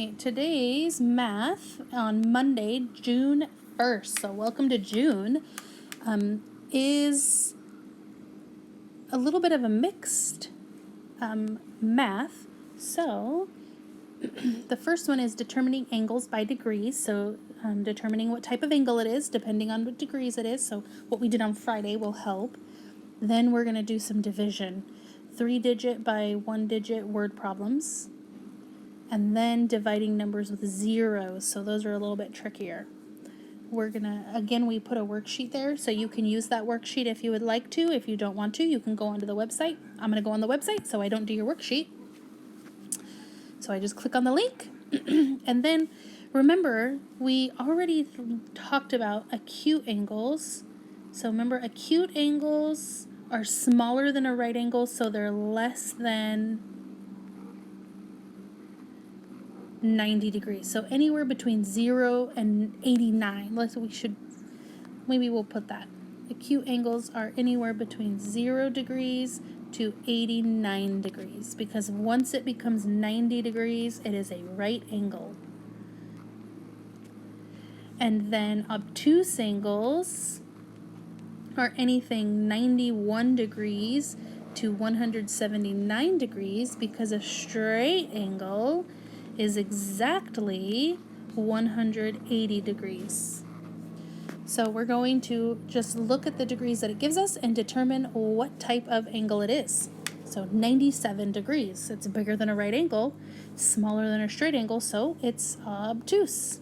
right, today's math on Monday, June 1st, so welcome to June, is a little bit of a mixed math. So the first one is determining angles by degrees, so determining what type of angle it is depending on what degrees it is, so what we did on Friday will help. Then we're going to do some division, 3-digit by 1-digit word problems. And then dividing numbers with zeros, so those are a little bit trickier. We're gonna, again, we put a worksheet there, so you can use that worksheet if you would like to. If you don't want to, you can go onto the website. I'm gonna go on the website so I don't do your worksheet. So I just click on the link, and then remember, we already talked about acute angles. So remember, acute angles are smaller than a right angle, so they're less than 90 degrees. So anywhere between 0 and 89. Maybe we'll put that. Acute angles are anywhere between 0 degrees to 89 degrees, because once it becomes 90 degrees, it is a right angle. And then obtuse angles are anything 91 degrees to 179 degrees, because a straight angle is exactly 180 degrees. So we're going to just look at the degrees that it gives us and determine what type of angle it is. So 97 degrees, it's bigger than a right angle, smaller than a straight angle, so it's obtuse.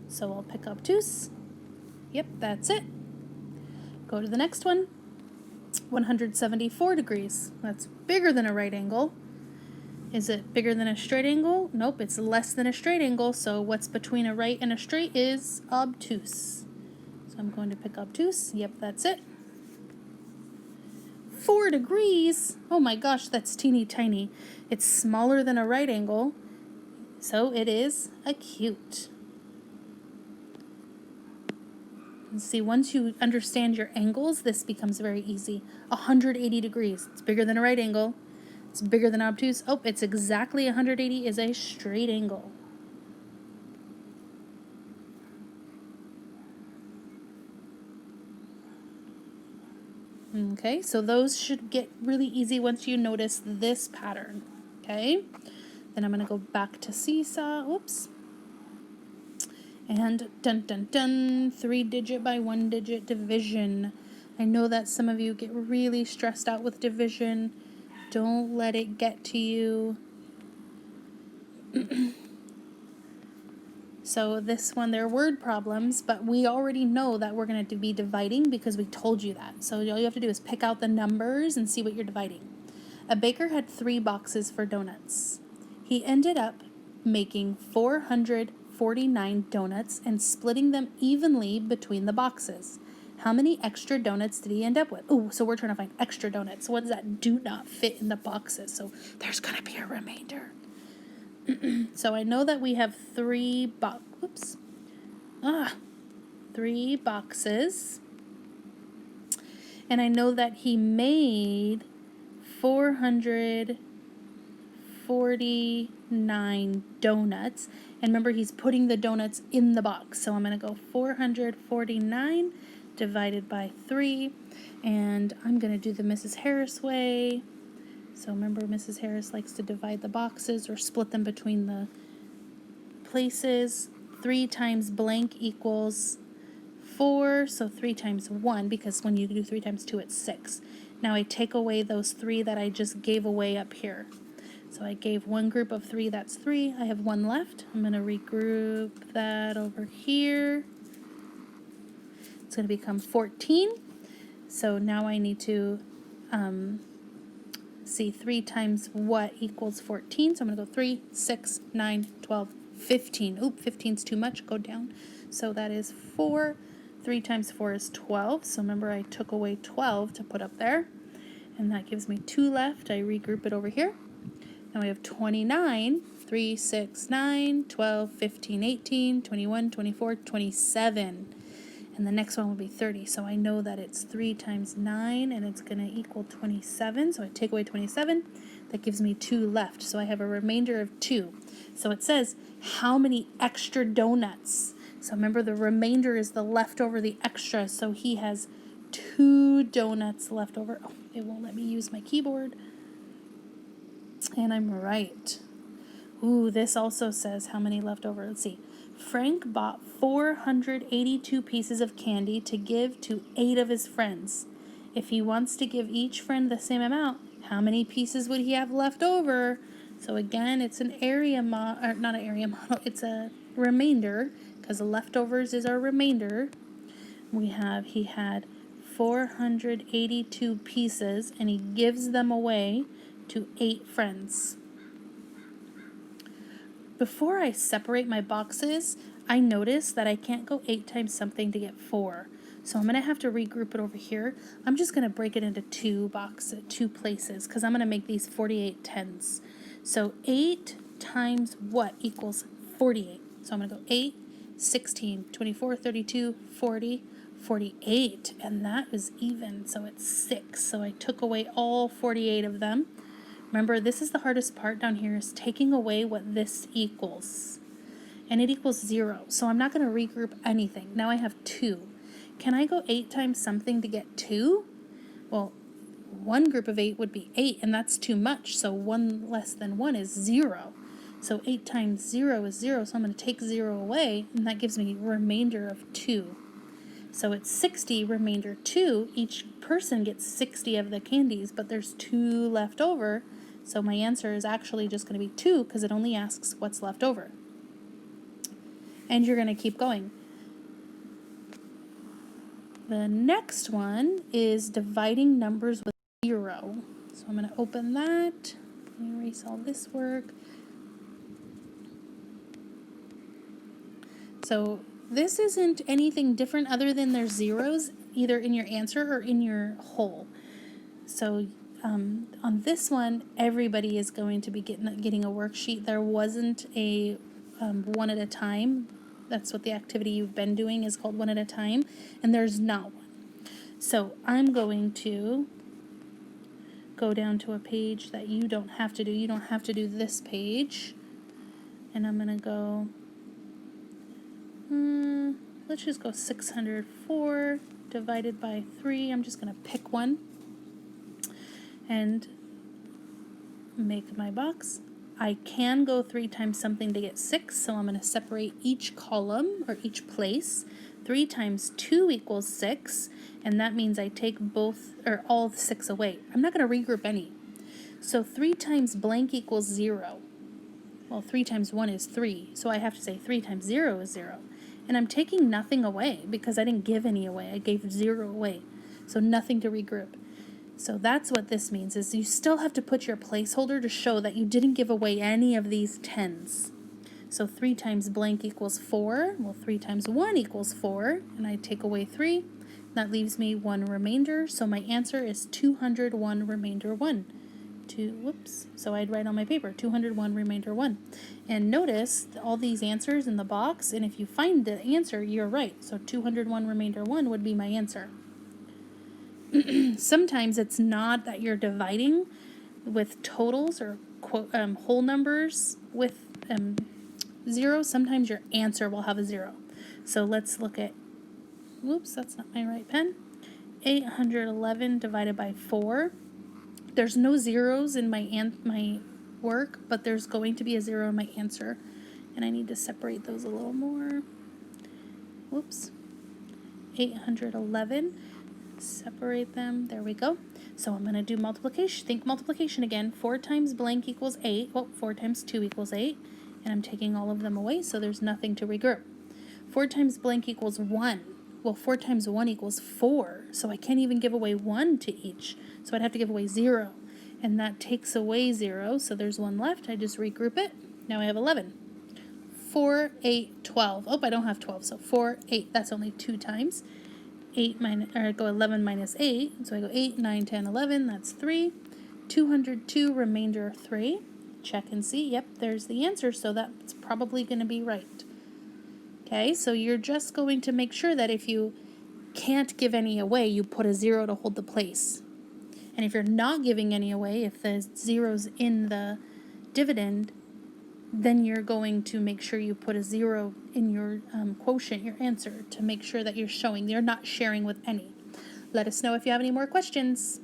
So I'll pick obtuse. Yep, that's it. Go to the next one. 174 degrees, that's bigger than a right angle. Is it bigger than a straight angle? Nope, it's less than a straight angle, so what's between a right and a straight is obtuse. So I'm going to pick obtuse. Yep, that's it. 4 degrees. Oh my gosh, that's teeny tiny. It's smaller than a right angle, so it is acute. And see, once you understand your angles, this becomes very easy. 180 degrees. It's bigger than a right angle. It's bigger than obtuse. Oh, it's exactly 180 is a straight angle. Okay, so those should get really easy once you notice this pattern. Okay, then I'm going to go back to Seesaw. Oops. And dun dun dun, 3-digit by 1-digit division. I know that some of you get really stressed out with division. Don't let it get to you. So this one, they're word problems, but we already know that we're going to be dividing because we told you that. So all you have to do is pick out the numbers and see what you're dividing. A baker had 3 boxes for donuts. He ended up making 449 donuts and splitting them evenly between the boxes. How many extra donuts did he end up with? Oh, so we're trying to find extra donuts. Ones that do not fit in the boxes. So there's going to be a remainder. So I know that we have 3 boxes. And I know that he made 449 donuts. And remember, he's putting the donuts in the box. So I'm going to go 449 divided by 3, and I'm going to do the Mrs. Harris way. So remember, Mrs. Harris likes to divide the boxes or split them between the places. 3 times blank equals 4, so 3 times 1, because when you do 3 times 2, it's 6. Now I take away those 3 that I just gave away up here. So I gave one group of 3, that's 3. I have 1 left. I'm going to regroup that over here. It's going to become 14. So now I need to see 3 times what equals 14. So I'm going to go 3, 6, 9, 12, 15. Oop, 15 is too much. Go down. So that is 4. 3 times 4 is 12. So remember, I took away 12 to put up there. And that gives me 2 left. I regroup it over here. Now we have 29. 3, 6, 9, 12, 15, 18, 21, 24, 27. and the next one will be 30. So I know that it's 3 times 9, and it's going to equal 27. So I take away 27. That gives me 2 left. So I have a remainder of 2. So it says, how many extra donuts? So remember, the remainder is the leftover, the extra. So he has 2 donuts left over. Oh, it won't let me use my keyboard. And I'm right. Ooh, this also says how many left over. Let's see. Frank bought 482 pieces of candy to give to 8 of his friends. If he wants to give each friend the same amount, how many pieces would he have left over? So again, it's an area model, or not an area model, it's a remainder, because the leftovers is our remainder. He had 482 pieces, and he gives them away to 8 friends. Before I separate my boxes, I notice that I can't go 8 times something to get 4. So I'm going to have to regroup it over here. I'm just going to break it into 2 places, because I'm going to make these 48 tens. So 8 times what equals 48? So I'm going to go 8, 16, 24, 32, 40, 48. And that is even, so it's 6. So I took away all 48 of them. Remember, this is the hardest part down here, is taking away what this equals. And it equals 0. So I'm not going to regroup anything. Now I have 2. Can I go 8 times something to get 2? Well, one group of 8 would be 8, and that's too much. So 1 less than 1 is 0. So 8 times 0 is 0. So I'm going to take 0 away, and that gives me a remainder of 2. So it's 60, remainder 2. Each person gets 60 of the candies, but there's 2 left over. So my answer is actually just going to be 2, because it only asks what's left over. And you're going to keep going. The next one is dividing numbers with 0. So I'm going to open that. Erase all this work. So this isn't anything different other than there's zeros either in your answer or in your whole. So on this one, everybody is going to be getting a worksheet. There wasn't a one at a time. That's what the activity you've been doing is called, one at a time, and there's not one. So I'm going to go down to a page that you don't have to do. You don't have to do this page. And I'm going to go, let's just go 604 divided by 3. I'm just going to pick one and make my box. I can go 3 times something to get 6, so I'm going to separate each column or each place. 3 times 2 equals 6, and that means I take both or all 6 away. I'm not going to regroup any. So 3 times blank equals 0. Well, 3 times 1 is 3, so I have to say 3 times 0 is 0. And I'm taking nothing away because I didn't give any away. I gave 0 away, so nothing to regroup. So that's what this means, is you still have to put your placeholder to show that you didn't give away any of these tens. So 3 times blank equals 4. Well, 3 times 1 equals 4, and I take away 3. That leaves me 1 remainder, so my answer is 201 remainder 1. So I'd write on my paper, 201 remainder 1. And notice all these answers in the box, and if you find the answer, you're right. So 201 remainder 1 would be my answer. Sometimes it's not that you're dividing with totals or whole numbers with 0. Sometimes your answer will have a 0. So let's look at, whoops, that's not my right pen. 811 divided by 4. There's no zeros in my work, but there's going to be a 0 in my answer. And I need to separate those a little more. Whoops. 811. Separate them. There we go. So I'm going to do multiplication. Think multiplication again. 4 times blank equals 8. Well, 4 times 2 equals 8. And I'm taking all of them away, so there's nothing to regroup. 4 times blank equals 1. Well, 4 times 1 equals 4. So I can't even give away 1 to each. So I'd have to give away 0. And that takes away 0. So there's 1 left. I just regroup it. Now I have 11. 4, 8, 12. Oh, I don't have 12. So 4, 8. That's only 2 times. 11 minus 8, so I go 8, 9, 10, 11, that's 3. 202, remainder 3. Check and see, yep, there's the answer, so that's probably going to be right. Okay, so you're just going to make sure that if you can't give any away, you put a 0 to hold the place. And if you're not giving any away, if the zero's in the dividend, then you're going to make sure you put a 0 in your quotient, your answer, to make sure that you're showing you're not sharing with any. Let us know if you have any more questions.